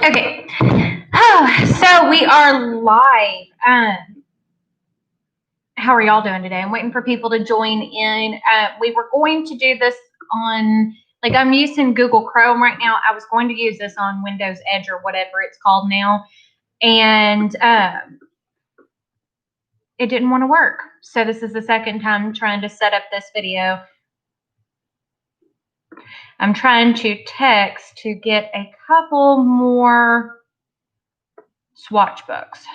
Okay. Oh, so we are live. How are y'all doing today? I'm waiting for people to join in. We were going to do this on, like, I'm using Google Chrome right now. I was going to use this on Windows Edge or whatever it's called now. And it didn't want to work. So this is the second time trying to set up this video. I'm trying to text to get a couple more swatch books.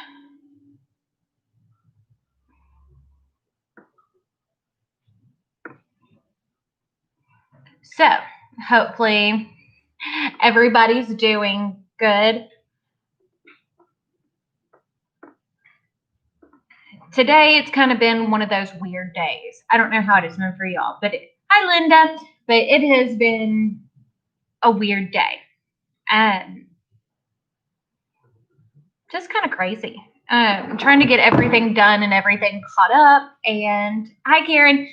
So hopefully everybody's doing good. Today it's kind of been one of those weird days. I don't know how it has been for y'all, but hi Linda, but it has been a weird day. Just kind of crazy. I'm trying to get everything done and everything caught up. And hi Karen.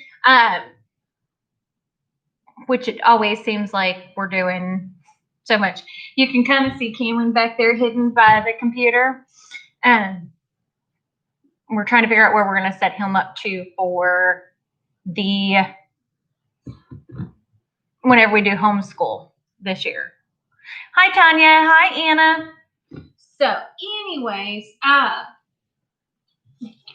Which it always seems like we're doing so much. You can kind of see Cameron back there hidden by the computer. We're trying to figure out where we're going to set him up to for the whenever we do homeschool this year. Hi Tanya. Hi Anna. So anyways, I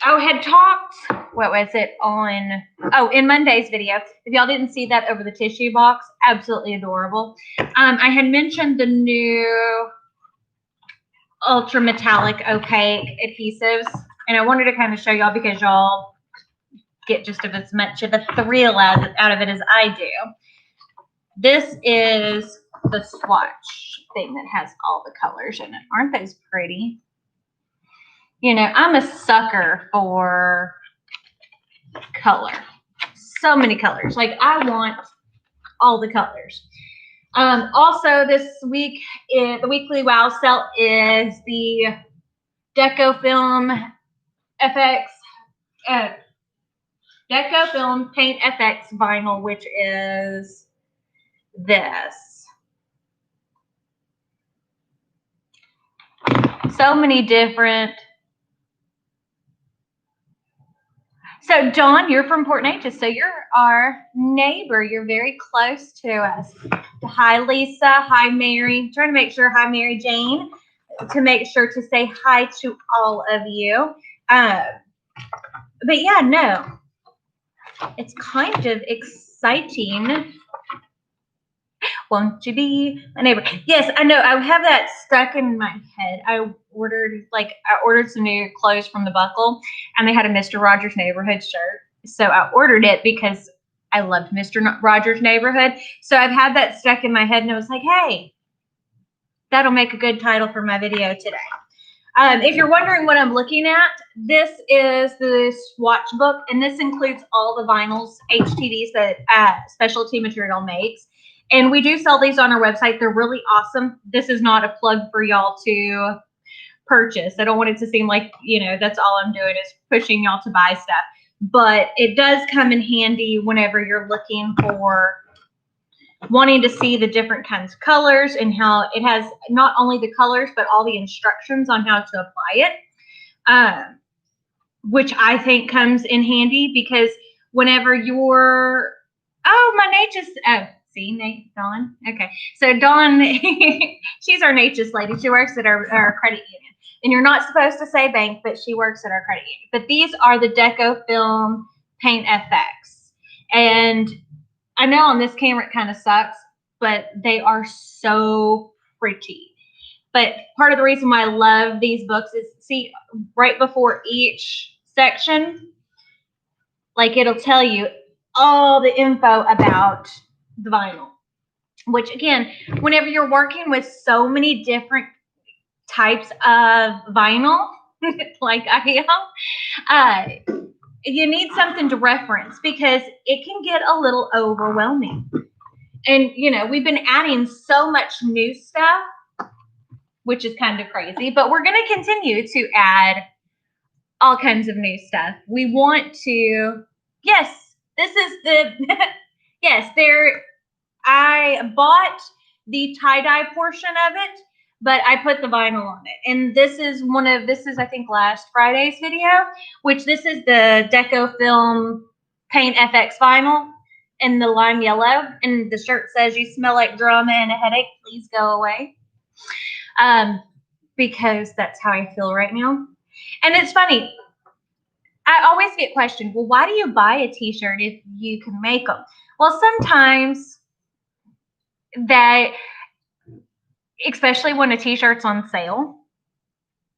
had talked, what was it, on, in Monday's video. If y'all didn't see that over the tissue box, absolutely adorable. I had mentioned the new ultra metallic opaque adhesives, and I wanted to kind of show y'all because y'all get just as much of a thrill out of it as I do. This is the swatch thing that has all the colors in it. Aren't those pretty? You know, I'm a sucker for color. So many colors. Like, I want all the colors. Also, this week, the weekly wow sale is the Deco Film FX, Deco Film Paint FX vinyl, which is this. So many different. So, Dawn, you're from Port Neches, so you're our neighbor. You're very close to us. Hi, Lisa. Hi, Mary. I'm trying to make sure. Hi, Mary Jane. To make sure to say hi to all of you. But yeah, no. It's kind of exciting. Won't you be my neighbor? Yes, I know. I have that stuck in my head. I ordered some new clothes from the Buckle, and they had a Mr. Rogers Neighborhood shirt. So I ordered it because I loved Mr. Rogers Neighborhood. So I've had that stuck in my head, and I was like, hey, that'll make a good title for my video today. If you're wondering what I'm looking at, this is the swatch book, and this includes all the vinyls, HTVs that Specialty Material makes. And we do sell these on our website. They're really awesome. This is not a plug for y'all to purchase. I don't want it to seem like, you know, that's all I'm doing is pushing y'all to buy stuff. But it does come in handy whenever you're looking for wanting to see the different kinds of colors, and how it has not only the colors, but all the instructions on how to apply it, which I think comes in handy because whenever you're, my Nature's, see, Nate, Dawn. Okay. So Dawn, she's our Nature's lady. She works at our credit union. And you're not supposed to say bank, but she works at our credit union. But these are the Deco Film Paint FX. And I know on this camera it kind of sucks, but they are so pretty. But part of the reason why I love these books is, see, right before each section, like, it'll tell you all the info about the vinyl, which again, whenever you're working with so many different types of vinyl, like I am, you need something to reference because it can get a little overwhelming. And, you know, we've been adding so much new stuff, which is kind of crazy, but we're going to continue to add all kinds of new stuff. We want to, yes, this is the, yes, there, I bought the tie-dye portion of it, but I put the vinyl on it. And this is I think last Friday's video, which this is the Deco Film Paint FX vinyl in the lime yellow. And the shirt says, "You smell like drama and a headache, please go away." Because that's how I feel right now. And it's funny. I always get questioned, well, why do you buy a t-shirt if you can make them? Well, sometimes that, especially when a t-shirt's on sale,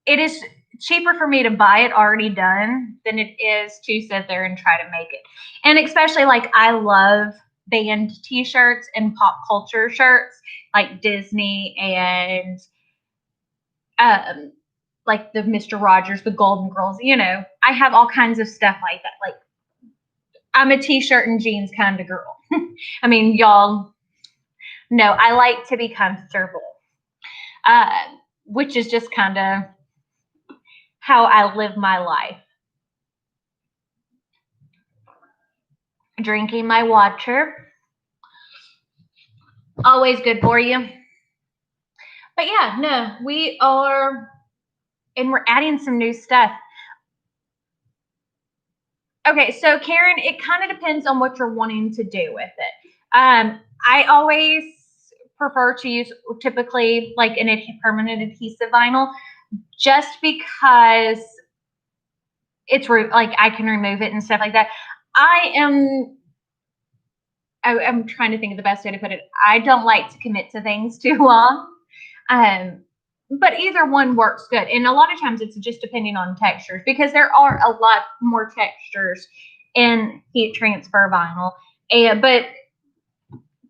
it is cheaper for me to buy it already done than it is to sit there and try to make it. And especially, like, I love band t-shirts and pop culture shirts like Disney and like the Mr. Rogers, the Golden Girls. You know, I have all kinds of stuff like that. Like, I'm a t-shirt and jeans kind of girl. I mean, y'all know I like to be comfortable, which is just kind of how I live my life. Drinking my water. Always good for you. But yeah, no, we are, and we're adding some new stuff. Okay, so Karen, it kind of depends on what you're wanting to do with it. I always prefer to use typically like an permanent adhesive vinyl, just because it's like I can remove it and stuff like that. I'm trying to think of the best way to put it. I don't like to commit to things too long. But either one works good. And a lot of times it's just depending on textures, because there are a lot more textures in heat transfer vinyl. But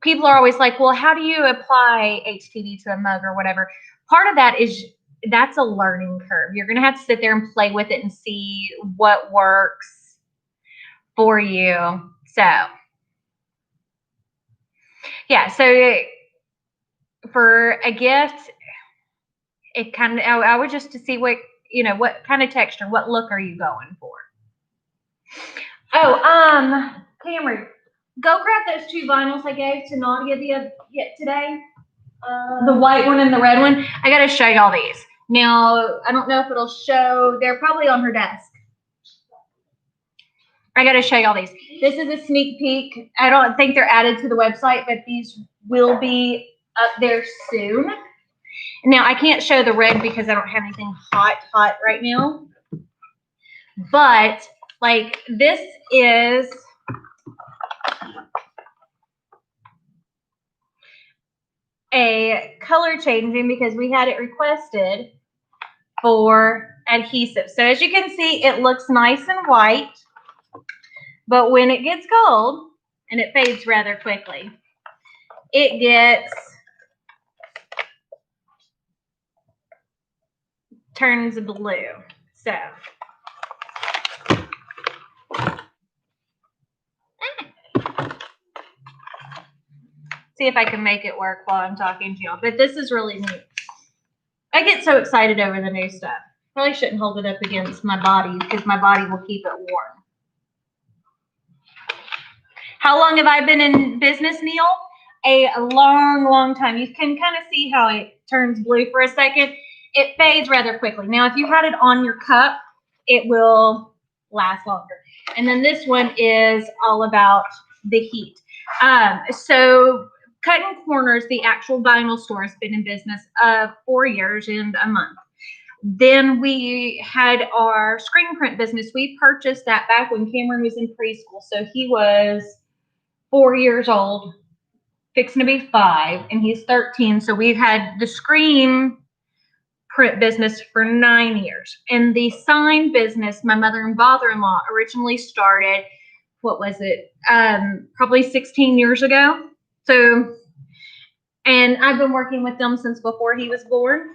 people are always like, well, how do you apply HTV to a mug or whatever? Part of that is that's a learning curve. You're going to have to sit there and play with it and see what works for you. So, yeah. So for a gift, it kind of, I would just to see what, you know, what kind of texture, what look are you going for? Oh, Cameron, go grab those two vinyls I gave to Nadia today. The white one and the red one. I got to show y'all these. Now, I don't know if it'll show. They're probably on her desk. I got to show y'all these. This is a sneak peek. I don't think they're added to the website, but these will be up there soon. Now, I can't show the red because I don't have anything hot right now. But, like, this is a color changing because we had it requested for adhesive. So, as you can see, it looks nice and white. But when it gets cold, and it fades rather quickly, it turns blue. So see if I can make it work while I'm talking to y'all. But this is really neat. I get so excited over the new stuff. Probably shouldn't hold it up against my body because my body will keep it warm. How long have I been in business, Neil? A long time. You can kind of see how it turns blue for a second. It fades rather quickly. Now, if you had it on your cup, it will last longer. And then this one is all about the heat. So Cuttin Corners, the actual vinyl store, has been in business 4 years and a month. Then we had our screen print business. We purchased that back when Cameron was in preschool. So he was 4 years old, fixing to be 5, and he's 13. So we've had the screen print business for 9 years. And the sign business, my mother and father-in-law originally started, what was it? Probably 16 years ago. So, and I've been working with them since before he was born.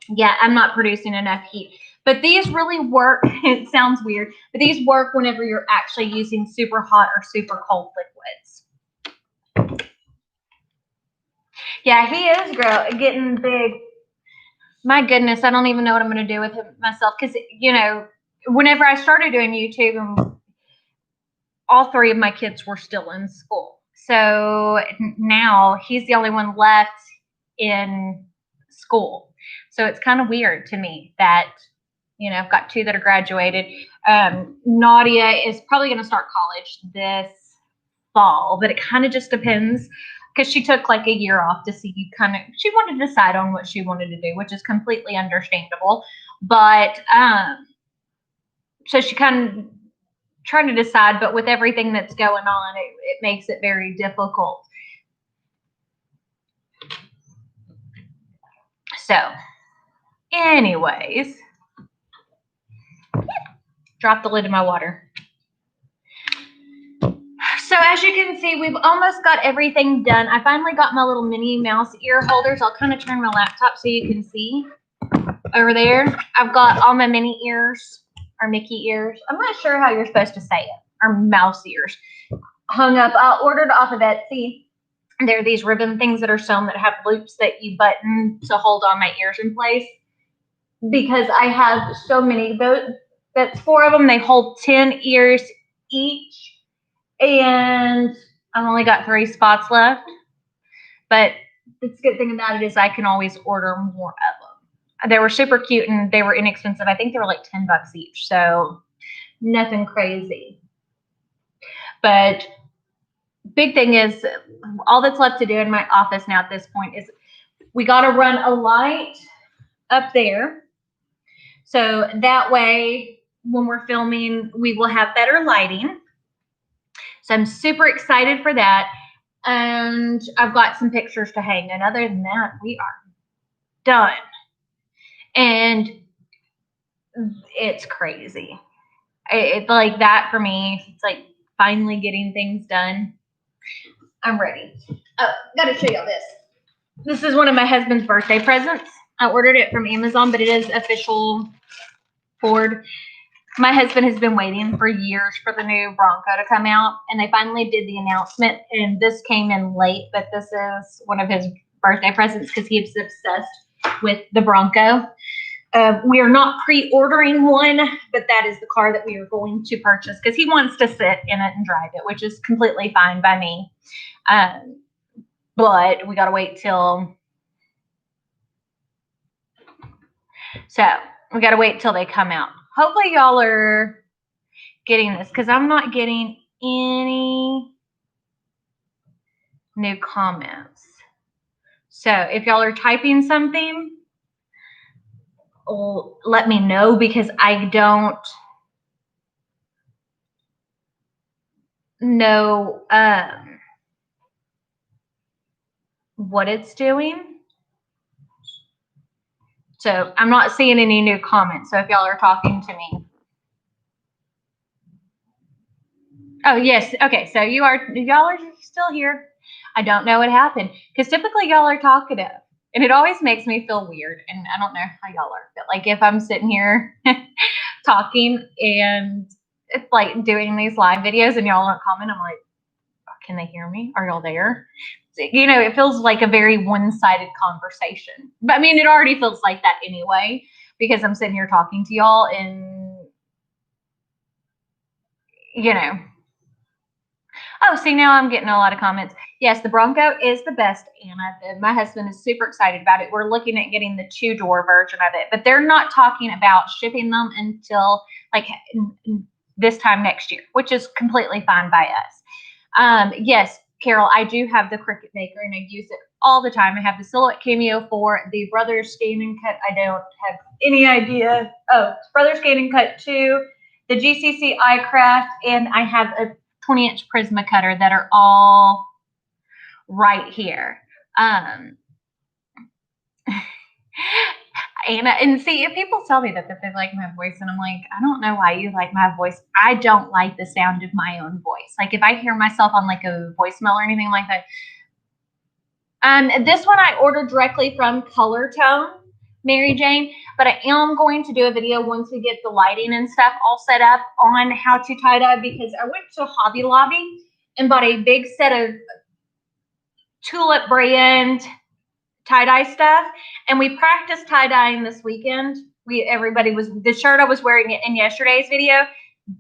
Yeah, I'm not producing enough heat. But these really work. It sounds weird, but these work whenever you're actually using super hot or super cold liquids. Yeah, he is getting big. My goodness, I don't even know what I'm going to do with him myself. Because, you know, whenever I started doing YouTube, all 3 of my kids were still in school. So now he's the only one left in school. So it's kind of weird to me that, you know, I've got two that are graduated. Nadia is probably going to start college this fall, but it kind of just depends because she took like a year off to see she wanted to decide on what she wanted to do, which is completely understandable. But so she kind of trying to decide, but with everything that's going on, it makes it very difficult. So, anyways, drop the lid of my water. So as you can see, we've almost got everything done. I finally got my little Minnie Mouse ear holders. I'll kind of turn my laptop so you can see over there. I've got all my Minnie ears, or Mickey ears. I'm not sure how you're supposed to say it, or mouse ears. Hung up. I ordered off of Betsy. They're these ribbon things that are sewn that have loops that you button to hold on my ears in place. Because I have so many. That's 4 of them. They hold 10 ears each. And I've only got 3 spots left. But the good thing about it is I can always order more of them. They were super cute and they were inexpensive. I think they were like $10 each. So nothing crazy. But big thing is all that's left to do in my office now at this point is we got to run a light up there. So that way when we're filming, we will have better lighting. So I'm super excited for that. And I've got some pictures to hang. And other than that, we are done. And it's crazy. It's like that for me. It's like finally getting things done. I'm ready. Oh, gotta show y'all this. This is one of my husband's birthday presents. I ordered it from Amazon, but it is official Ford. My husband has been waiting for years for the new Bronco to come out, and they finally did the announcement, and this came in late, but this is one of his birthday presents because he is obsessed with the Bronco. We are not pre-ordering one, but that is the car that we are going to purchase because he wants to sit in it and drive it, which is completely fine by me. But we got to wait till... So we got to wait till they come out. Hopefully y'all are getting this because I'm not getting any new comments. So if y'all are typing something, let me know because I don't know what it's doing. So I'm not seeing any new comments. So if y'all are talking to me. Oh, yes. Okay. So y'all are still here. I don't know what happened because typically y'all are talkative and it always makes me feel weird. And I don't know how y'all are, but like if I'm sitting here talking and it's like doing these live videos and y'all don't comment, I'm like, can they hear me? Are y'all there? You know, it feels like a very one-sided conversation. But I mean, it already feels like that anyway, because I'm sitting here talking to y'all and, you know. Oh, see, now I'm getting a lot of comments. Yes, the Bronco is the best, Anna. My husband is super excited about it. We're looking at getting the 2-door version of it, but they're not talking about shipping them until like this time next year, which is completely fine by us. Yes, Carol, I do have the Cricut Maker and I use it all the time. I have the Silhouette Cameo for the Brothers Scan and Cut. I don't have any idea. Oh, Brothers Scan and Cut 2, the GCC iCraft, and I have a 20-inch Prisma cutter that are all right here. And see, if people tell me that they like my voice, and I'm like, I don't know why you like my voice. I don't like the sound of my own voice. Like if I hear myself on like a voicemail or anything like that. This one I ordered directly from Color Tone, Mary Jane, but I am going to do a video once we get the lighting and stuff all set up on how to tie-dye because I went to Hobby Lobby and bought a big set of Tulip brand tie-dye stuff, and we practiced tie-dyeing this weekend. Everybody was, the shirt I was wearing in yesterday's video,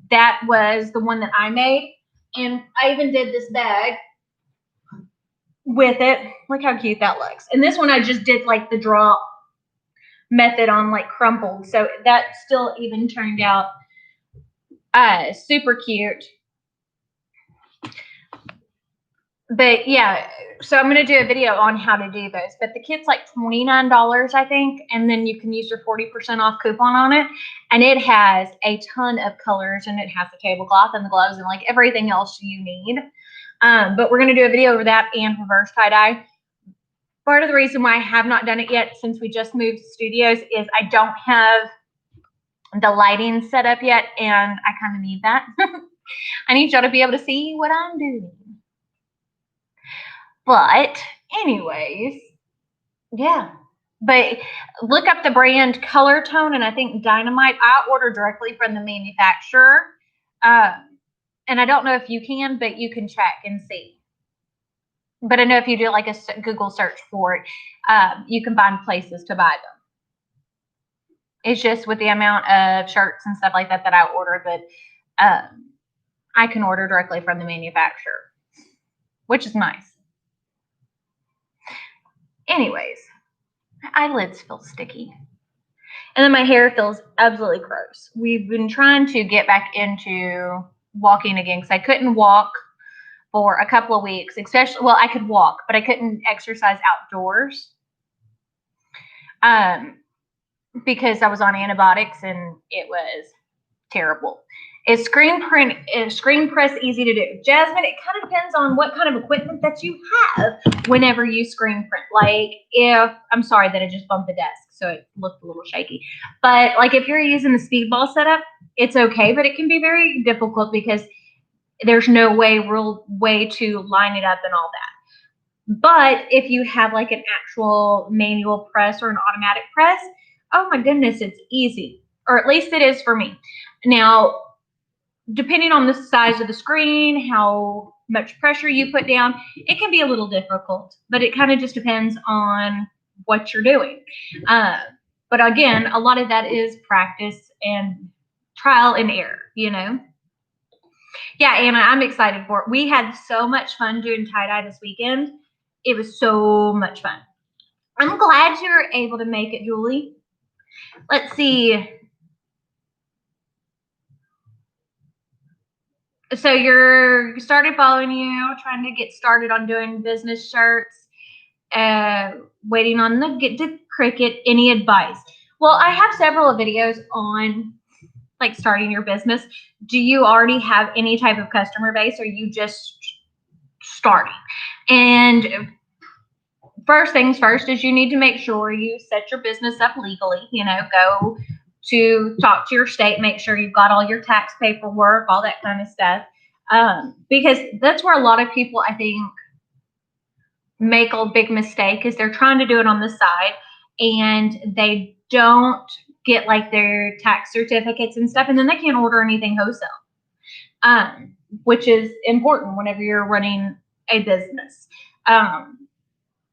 that was the one that I made, and I even did this bag with it. Look how cute that looks. And this one I just did like the draw method on like crumpled. So that still even turned out super cute. But yeah, so I'm going to do a video on how to do those. But the kit's like $29, I think. And then you can use your 40% off coupon on it. And it has a ton of colors, and it has the tablecloth and the gloves and like everything else you need. But we're going to do a video over that and reverse tie-dye. Part of the reason why I have not done it yet, since we just moved studios, is I don't have the lighting set up yet, and I kind of need that. I need y'all to be able to see what I'm doing. But anyways, yeah. But look up the brand Color Tone, and I think Dynamite. I order directly from the manufacturer. And I don't know if you can, but you can check and see. But I know if you do like a Google search for it, you can find places to buy them. It's just with the amount of shirts and stuff like that that I order that I can order directly from the manufacturer, which is nice. Anyways, my eyelids feel sticky. And then my hair feels absolutely gross. We've been trying to get back into walking again because I couldn't walk for a couple of weeks, especially, well, I could walk, but I couldn't exercise outdoors because I was on antibiotics and it was terrible. Is screen press easy to do? Jasmine, it kind of depends on what kind of equipment that you have whenever you screen print. Like I'm sorry that I just bumped the desk, so it looked a little shaky. But like if you're using the speedball setup, it's okay, but it can be very difficult because there's no real way to line it up and all that. But if you have like an actual manual press or an automatic press, oh my goodness, it's easy. Or at least it is for me. Now, depending on the size of the screen, how much pressure you put down, it can be a little difficult. But it kind of just depends on what you're doing. But again, a lot of that is practice and trial and error, you know. Yeah, Anna, I'm excited for it. We had so much fun doing tie-dye this weekend. It was so much fun. I'm glad you were able to make it, Julie. Let's see. So you started following you, trying to get started on doing business shirts, waiting on the get to Cricut. Any advice? Well, I have several videos on like starting your business. Do you already have any type of customer base, or are you just starting? And first things first is you need to make sure you set your business up legally. You know, go to talk to your state, make sure you've got all your tax paperwork, all that kind of stuff. Because that's where a lot of people, I think, make a big mistake, is they're trying to do it on the side and they don't get like their tax certificates and stuff, and then they can't order anything wholesale, which is important whenever you're running a business.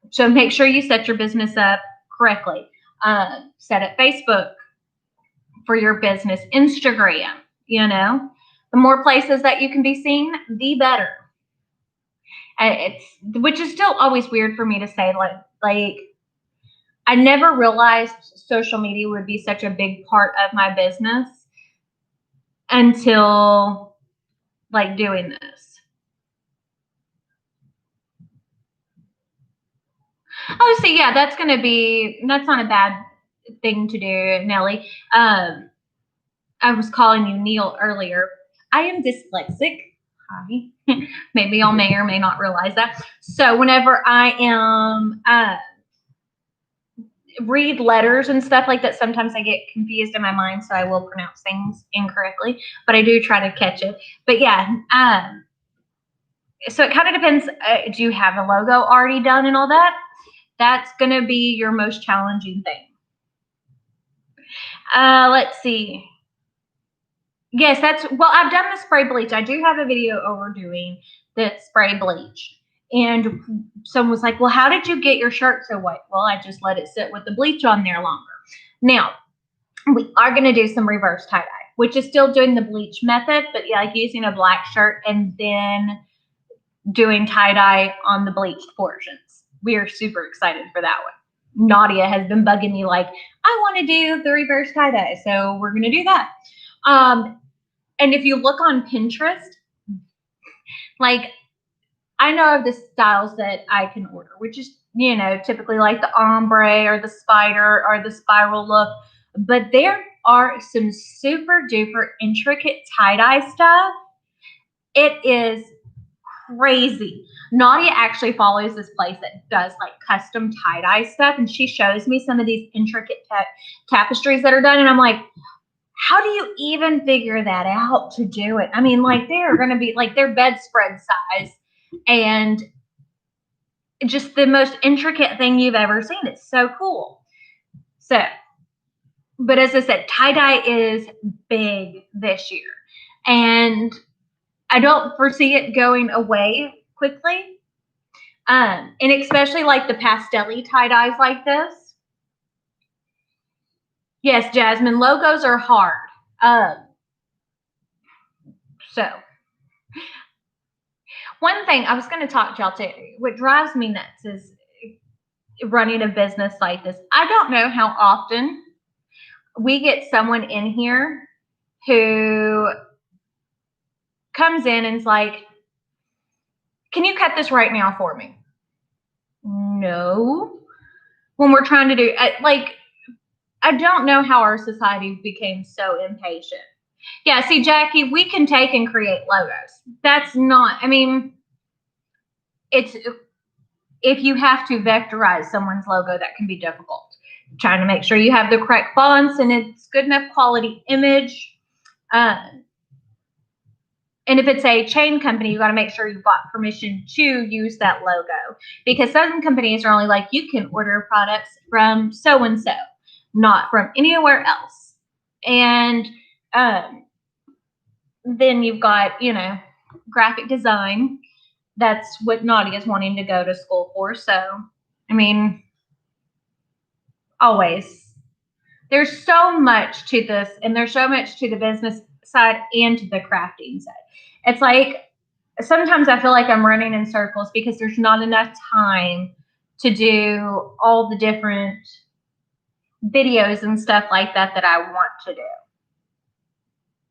So make sure you set your business up correctly. Set up Facebook for your business, Instagram, you know. The more places that you can be seen, the better. Which is still always weird for me to say, like I never realized social media would be such a big part of my business until like doing this. Oh, see, yeah, that's not a bad thing to do, Nelly. I was calling you Neil earlier. I am dyslexic. Hi. Maybe y'all may or may not realize that. So whenever I am read letters and stuff like that, sometimes I get confused in my mind, so I will pronounce things incorrectly, but I do try to catch it. But yeah, so it kind of depends. Do you have a logo already done and all that? That's going to be your most challenging thing. Let's see. Yes, well, I've done the spray bleach. I do have a video overdoing the spray bleach. And someone was like, well, how did you get your shirt so white? Well, I just let it sit with the bleach on there longer. Now, we are going to do some reverse tie-dye, which is still doing the bleach method, but yeah, like using a black shirt and then doing tie-dye on the bleached portions. We are super excited for that one. Nadia has been bugging me like, I want to do the reverse tie-dye, so we're going to do that. And if you look on Pinterest, like, I know of the styles that I can order, which is, you know, typically like the ombre or the spider or the spiral look. But there are some super duper intricate tie-dye stuff. It is crazy. Nadia actually follows this place that does like custom tie-dye stuff, and she shows me some of these intricate tapestries that are done, and I'm like, how do you even figure that out to do it? I mean, like, they're going to be like, they're bedspread size and just the most intricate thing you've ever seen. It's so cool. So, but as I said, tie-dye is big this year, and I don't foresee it going away quickly. And especially like the pastel-y tie-dyes like this. Yes, Jasmine, logos are hard. So, one thing I was going to talk to y'all too, what drives me nuts is running a business like this. I don't know how often we get someone in here who comes in and is like, can you cut this right now for me? No. When we're trying to do, like, I don't know how our society became so impatient. Yeah, see, Jackie, we can take and create logos. That's not, I mean, it's, if you have to vectorize someone's logo, that can be difficult. Trying to make sure you have the correct fonts and it's good enough quality image. And if it's a chain company, you got to make sure you've got permission to use that logo, because some companies are only like, you can order products from so-and-so, not from anywhere else. And then you've got, you know, graphic design. That's what Nadia's wanting to go to school for. So, I mean, always. There's so much to this, and there's so much to the business side and to the crafting side. It's like, sometimes I feel like I'm running in circles because there's not enough time to do all the different videos and stuff like that that I want to do.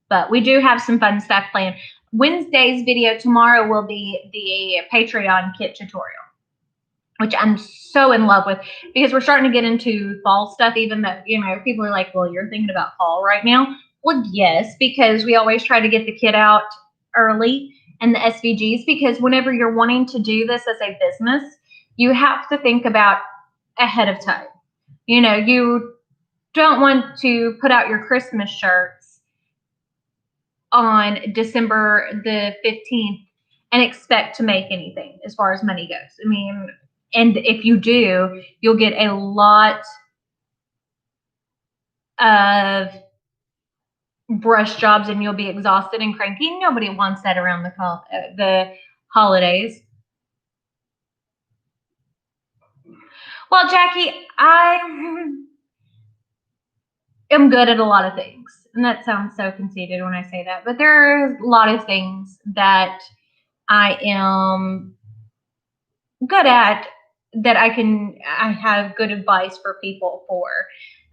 But we do have some fun stuff planned. Wednesday's video tomorrow will be the Patreon kit tutorial, which I'm so in love with, because we're starting to get into fall stuff, even though, you know, people are like, well, you're thinking about fall right now. Well, yes, because we always try to get the kit out early and the SVGs, because whenever you're wanting to do this as a business, you have to think about ahead of time. You know, you don't want to put out your Christmas shirts on December the 15th and expect to make anything as far as money goes. I mean, and if you do, you'll get a lot of brush jobs and you'll be exhausted and cranky. Nobody wants that around the holidays. Well, Jackie, I am good at a lot of things. And that sounds so conceited when I say that. But there are a lot of things that I am good at that I have good advice for people for.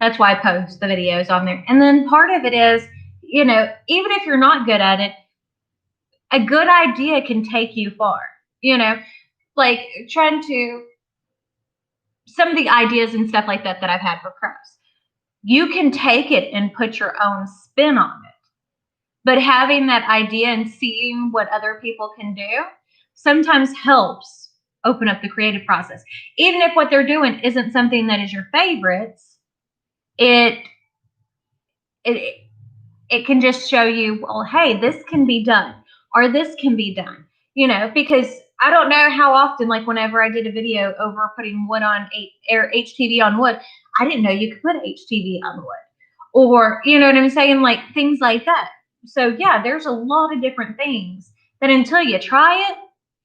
That's why I post the videos on there. And then part of it is, you know, even if you're not good at it, a good idea can take you far. You know, like trying to, some of the ideas and stuff like that that I've had for crafts, you can take it and put your own spin on it. But having that idea and seeing what other people can do sometimes helps open up the creative process. Even if what they're doing isn't something that is your favorites, it can just show you, well, hey, this can be done, or this can be done, you know, because I don't know how often, like whenever I did a video over putting wood on or HTV on wood, I didn't know you could put HTV on wood, or, you know what I'm saying? Like things like that. So yeah, there's a lot of different things that until you try it,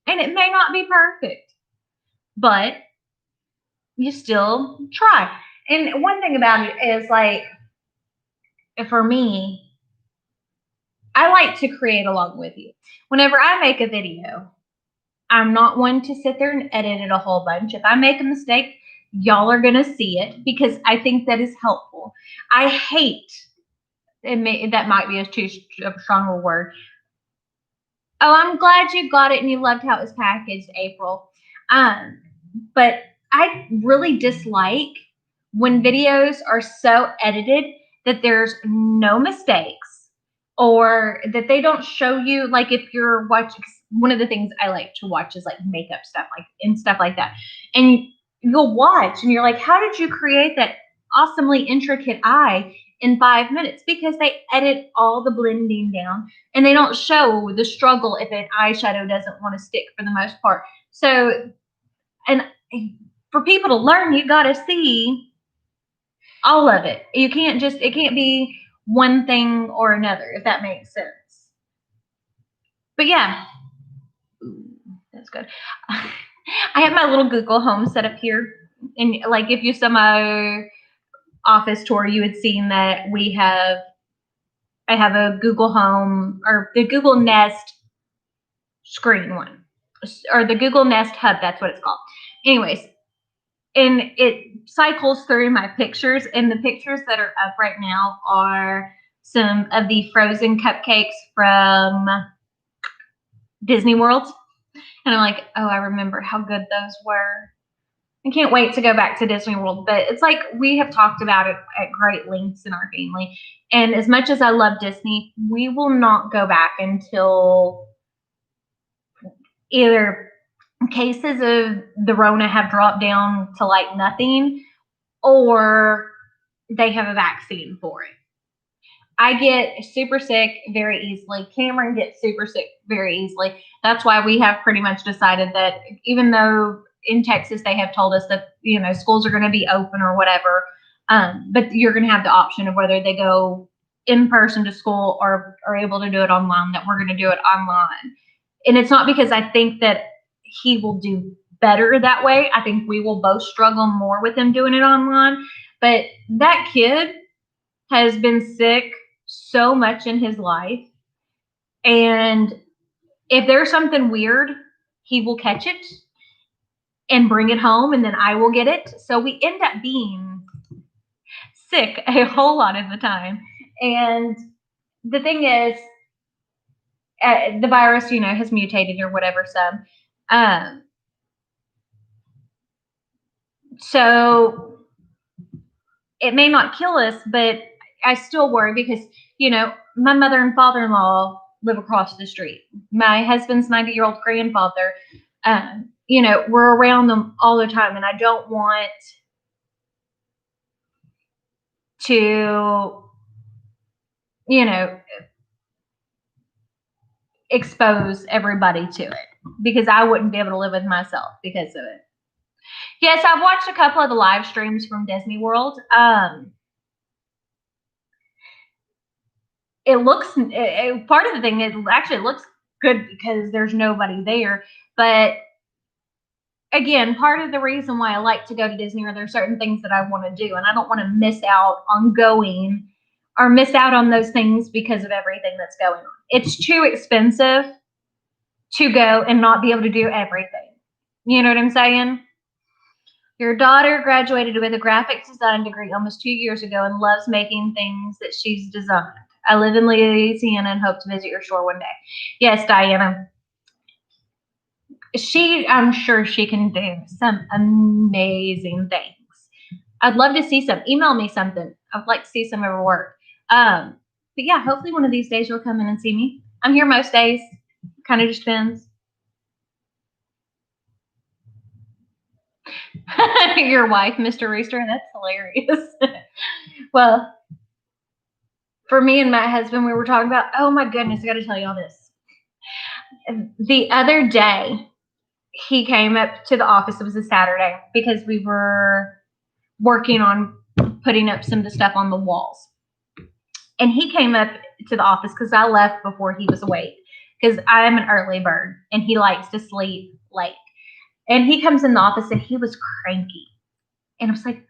and it may not be perfect, but you still try. And one thing about it is, like, for me, I like to create along with you. Whenever I make a video, I'm not one to sit there and edit it a whole bunch. If I make a mistake, y'all are going to see it because I think that is helpful. I hate, that might be too strong a word. Oh, I'm glad you got it and you loved how it was packaged, April. But I really dislike when videos are so edited that there's no mistakes or that they don't show you, like if you're watching, one of the things I like to watch is like makeup stuff, like and stuff like that. And you'll watch and you're like, how did you create that awesomely intricate eye in 5 minutes? Because they edit all the blending down and they don't show the struggle if an eyeshadow doesn't want to stick for the most part. So, and for people to learn, you got to see all of it. You can't just, it can't be one thing or another, if that makes sense. But yeah, that's good. I have my little Google Home set up here. And like if you saw my office tour, you had seen that I have a Google Home or the Google Nest screen one, or the Google Nest Hub. That's what it's called. Anyways, and it cycles through my pictures, and the pictures that are up right now are some of the frozen cupcakes from Disney World. And I'm like, oh, I remember how good those were. I can't wait to go back to Disney World. But it's like we have talked about it at great lengths in our family. And as much as I love Disney, we will not go back until either cases of the Rona have dropped down to like nothing, or they have a vaccine for it. I get super sick very easily. Cameron gets super sick very easily. That's why we have pretty much decided that even though in Texas they have told us that, you know, schools are going to be open or whatever, but you're going to have the option of whether they go in person to school or are able to do it online, that we're going to do it online. And it's not because I think that he will do better that way. I think we will both struggle more with him doing it online. But that kid has been sick so much in his life. And if there's something weird, he will catch it and bring it home, and then I will get it. So we end up being sick a whole lot of the time. And the thing is, the virus, you know, has mutated or whatever. So it may not kill us, but I still worry because, you know, my mother and father-in-law live across the street. My husband's 90-year-old grandfather, you know, we're around them all the time, and I don't want to, you know, expose everybody to it because I wouldn't be able to live with myself because of it. Yes, I've watched a couple of the live streams from Disney World. It looks, part of the thing is actually it looks good because there's nobody there. But again, part of the reason why I like to go to Disney are there certain things that I want to do, and I don't want to miss out on going or miss out on those things because of everything that's going on. It's too expensive to go and not be able to do everything. You know what I'm saying? Your daughter graduated with a graphic design degree almost 2 years ago and loves making things that she's designed. I live in Louisiana and hope to visit your store one day. Yes, Diana. I'm sure she can do some amazing things. I'd love to see some. Email me something. I'd like to see some of her work. But yeah, hopefully one of these days you'll come in and see me. I'm here most days. Kind of just depends. Your wife, Mr. Rooster, that's hilarious. Well, for me and my husband, we were talking about, oh my goodness, I got to tell you all this. The other day, he came up to the office. It was a Saturday because we were working on putting up some of the stuff on the walls. And he came up to the office because I left before he was awake because I'm an early bird and he likes to sleep late. And he comes in the office and he was cranky. And I was like,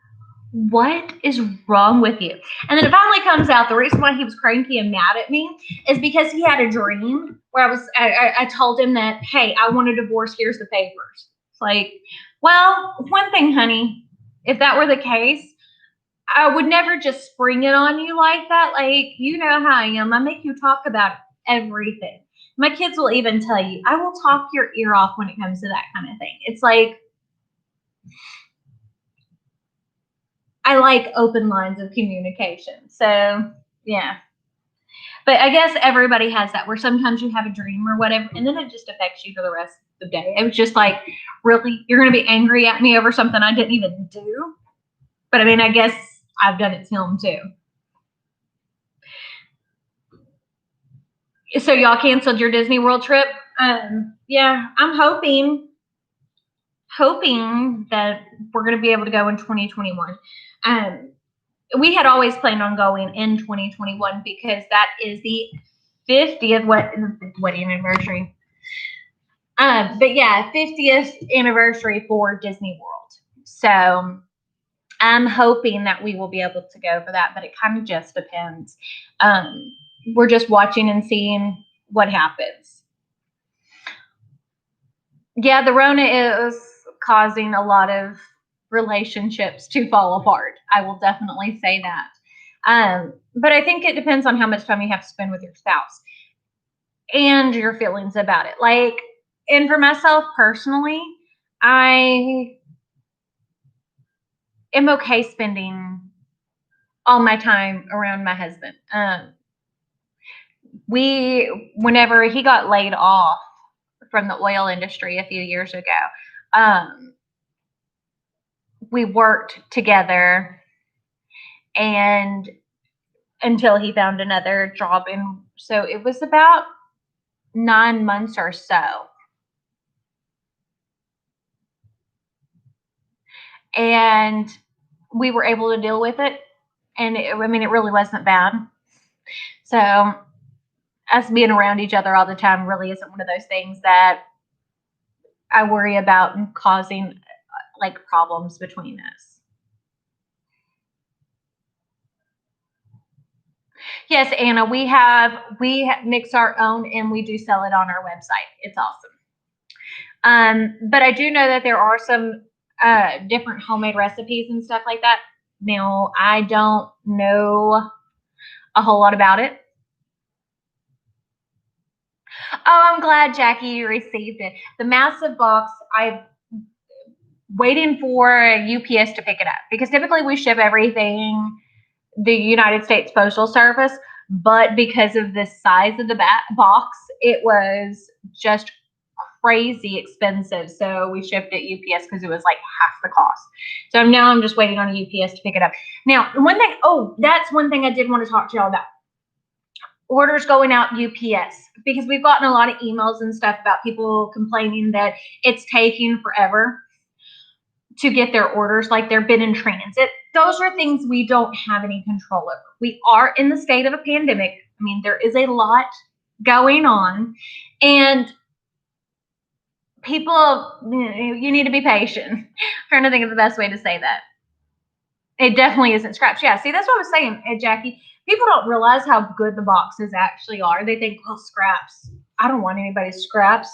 what is wrong with you? And then it finally comes out the reason why he was cranky and mad at me is because he had a dream where I told him that, hey, I want a divorce, here's the papers. It's like, well, one thing, honey, if that were the case, I would never just spring it on you like that. Like, you know how I am. I make you talk about everything. My kids will even tell you, I will talk your ear off when it comes to that kind of thing. It's like, I like open lines of communication. So, yeah. But I guess everybody has that where sometimes you have a dream or whatever, and then it just affects you for the rest of the day. It was just like, really? You're going to be angry at me over something I didn't even do? But I mean, I guess I've done it to him too. So y'all canceled your Disney World trip? Yeah, I'm hoping that we're going to be able to go in 2021. We had always planned on going in 2021 because that is the 50th wedding anniversary. But yeah, 50th anniversary for Disney World. So I'm hoping that we will be able to go for that, but it kind of just depends. We're just watching and seeing what happens. Yeah, the Rona is causing a lot of relationships to fall apart. I will definitely say that. But I think it depends on how much time you have to spend with your spouse and your feelings about it. Like, and for myself personally, I am okay spending all my time around my husband. Whenever he got laid off from the oil industry a few years ago, we worked together and until he found another job. And so it was about 9 months or so. And we were able to deal with it. And it really wasn't bad. So us being around each other all the time really isn't one of those things that I worry about causing like problems between us. Yes, Anna, we mix our own and we do sell it on our website. It's awesome. But I do know that there are some different homemade recipes and stuff like that. Now, I don't know a whole lot about it. Oh, I'm glad, Jackie, you received it. The massive box, I'm waiting for UPS to pick it up because typically we ship everything the United States Postal Service, but because of the size of the box, it was just crazy expensive. So we shipped it UPS because it was like half the cost. So now I'm just waiting on UPS to pick it up. Now, that's one thing I did want to talk to y'all about. Orders going out UPS, because we've gotten a lot of emails and stuff about people complaining that it's taking forever to get their orders, like they've been in transit. Those are things we don't have any control over. We are in the state of a pandemic. I mean, there is a lot going on, and people, you need to be patient. I'm trying to think of the best way to say that. It definitely isn't scraps. Yeah, see, that's what I was saying, Jackie. People don't realize how good the boxes actually are. They think, well, scraps. I don't want anybody's scraps.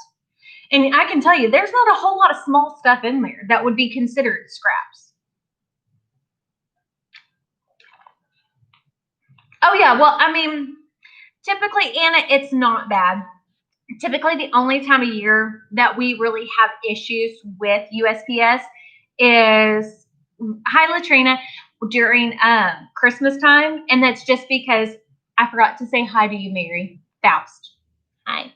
And I can tell you, there's not a whole lot of small stuff in there that would be considered scraps. Oh, yeah. Well, I mean, typically, Anna, it's not bad. Typically, the only time of year that we really have issues with USPS is, hi, Latrina, during Christmas time. And that's just because I forgot to say hi to you, Mary Faust. Hi.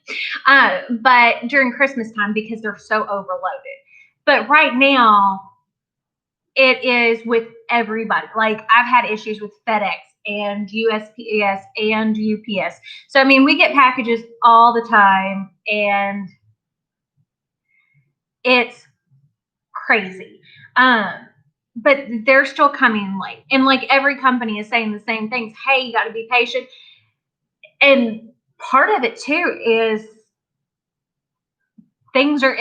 But during Christmas time, because they're so overloaded. But right now, it is with everybody. Like, I've had issues with FedEx and USPS and UPS. So, I mean, we get packages all the time, and it's crazy. But they're still coming late. And, like, every company is saying the same things. Hey, you got to be patient. And part of it, too, is things are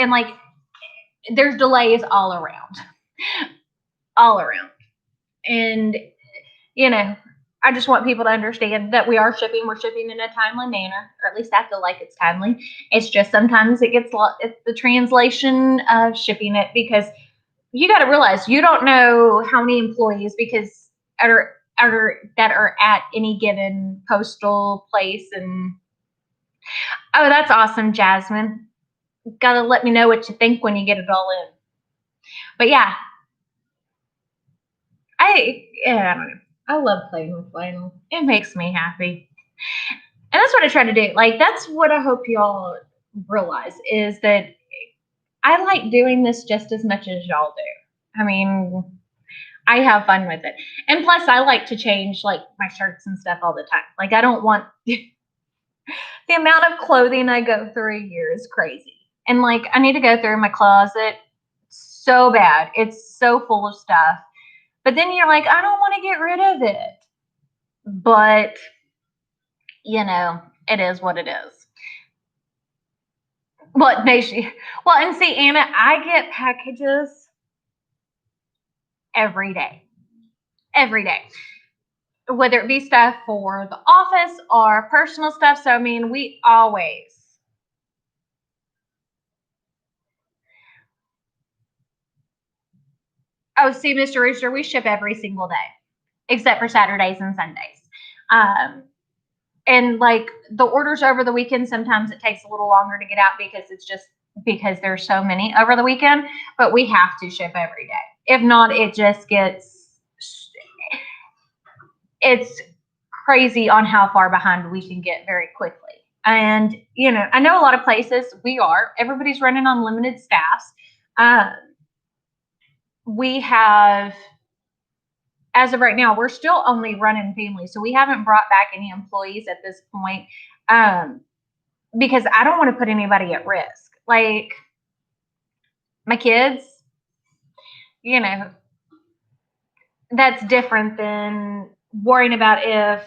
there's delays all around. All around. And, you know, I just want people to understand that we are shipping. We're shipping in a timely manner, or at least I feel like it's timely. It's just sometimes it gets it's the translation of shipping it, because you got to realize you don't know how many employees are that are at any given postal place. And oh, that's awesome, Jasmine. Gotta let me know what you think when you get it all in. But yeah, I don't know. I love playing with vinyl. It makes me happy. And that's what I try to do. Like, that's what I hope y'all realize, is that I like doing this just as much as y'all do. I mean, I have fun with it. And plus, I like to change, like, my shirts and stuff all the time. Like, I don't want the amount of clothing I go through a year is crazy. And, like, I need to go through my closet so bad. It's so full of stuff. But then you're like, I don't want to get rid of it. But, you know, it is what it is. Well, and see, Anna, I get packages every day. Every day. Whether it be stuff for the office or personal stuff. So, I mean, we always. Oh, see, Mr. Rooster, we ship every single day, except for Saturdays and Sundays. And like the orders over the weekend, sometimes it takes a little longer to get out because there's so many over the weekend, but we have to ship every day. If not, it's crazy on how far behind we can get very quickly. And, you know, I know a lot of places everybody's running on limited staffs. We have, as of right now, we're still only running family. So we haven't brought back any employees at this point, because I don't want to put anybody at risk. Like my kids, you know, that's different than worrying about if.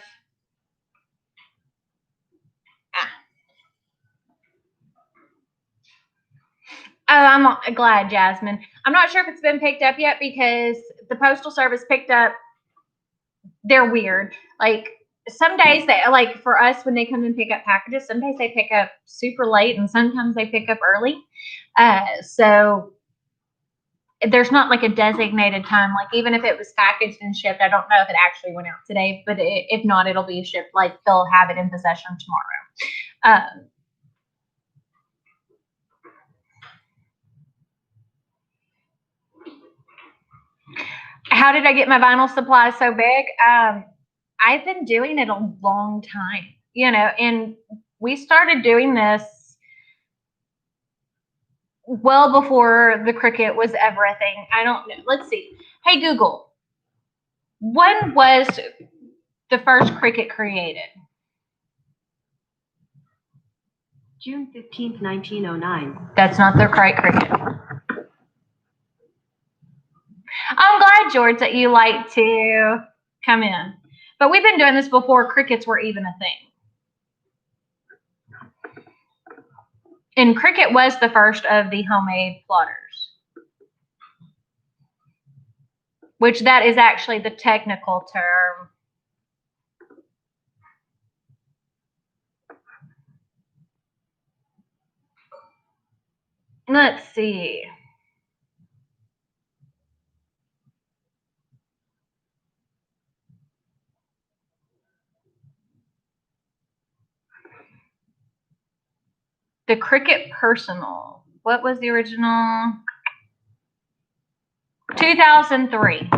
Oh, I'm glad, Jasmine. I'm not sure if it's been picked up yet, because the Postal Service picked up. They're weird. Like some days like for us, when they come and pick up packages, some days they pick up super late and sometimes they pick up early. So there's not like a designated time. Like even if it was packaged and shipped, I don't know if it actually went out today, but if not, it'll be shipped. Like they'll have it in possession tomorrow. How did I get my vinyl supply so big? I've been doing it a long time, you know, and we started doing this well before the Cricut was ever a thing. I don't know. Let's see. Hey, Google, when was the first Cricut created? June 15th, 1909. That's not the right Cricut. I'm glad, George, that you like to come in. But we've been doing this before Cricuts were even a thing. And Cricut was the first of the homemade plotters, which that is actually the technical term. Let's see. The Cricut Personal. What was the original? 2003.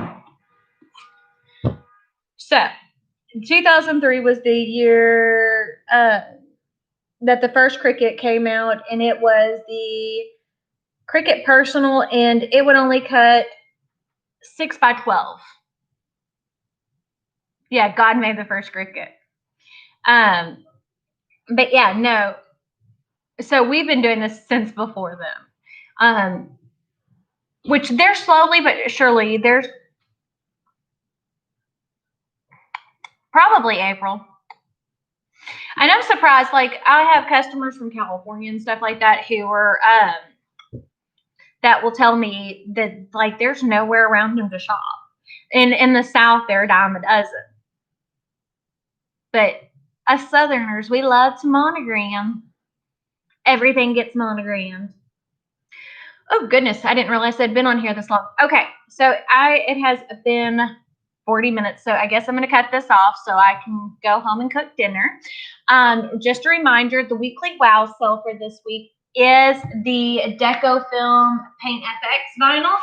So, 2003 was the year that the first Cricut came out, and it was the Cricut Personal, and it would only cut 6 by 12. Yeah, God made the first Cricut. But yeah, no. So we've been doing this since before them. Which they're slowly but surely, there's probably April. And I'm surprised, like I have customers from California and stuff like that who are that will tell me that like there's nowhere around them to shop. In the South, they're a dime a dozen. But us Southerners, we love to monogram. Everything gets monogrammed. Oh goodness, I didn't realize I'd been on here this long. Okay, so it has been 40 minutes, so I guess I'm going to cut this off so I can go home and cook dinner. Just a reminder, the weekly wow sale for this week is the Deco Film Paint FX vinyl,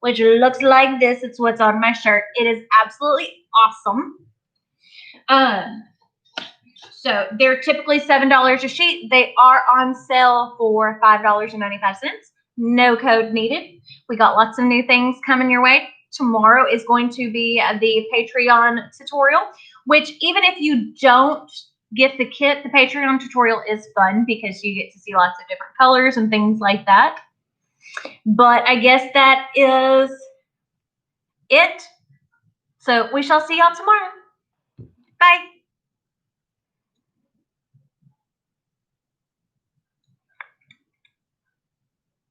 which looks like this. It's what's on my shirt. It is absolutely awesome. So they're typically $7 a sheet. They are on sale for $5.95. No code needed. We got lots of new things coming your way. Tomorrow is going to be the Patreon tutorial, which even if you don't get the kit, the Patreon tutorial is fun because you get to see lots of different colors and things like that. But I guess that is it. So we shall see y'all tomorrow. Bye.